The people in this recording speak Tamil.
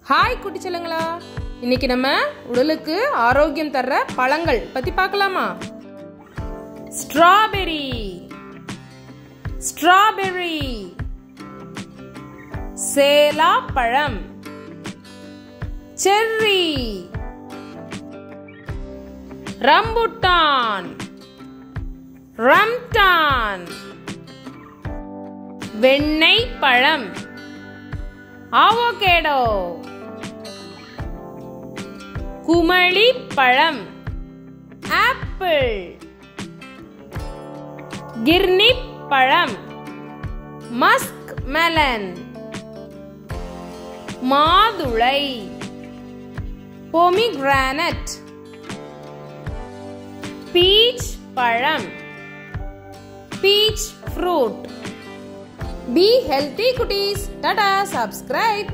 ஹாய் குட்டி செல்லங்களா, இன்னைக்கு நம்ம உடலுக்கு ஆரோக்கியம் தர்ற பழங்கள் பத்தி பார்க்கலாமா? ஸ்ட்ராபெரி, ஸ்ட்ராபெரி, சேலா பழம், செர்ரி, ரம்புட்டான், ரம்டான், வெண்ணெய் பழம், அவகேடோ, குமளி பழம், ஆப்பிள், கிர்னி பழம், மஸ்க் மெலன், மாதுளை, பொமிகிரானட், பீச் பழம், beach fruit. Be healthy, cuties. Tada, subscribe.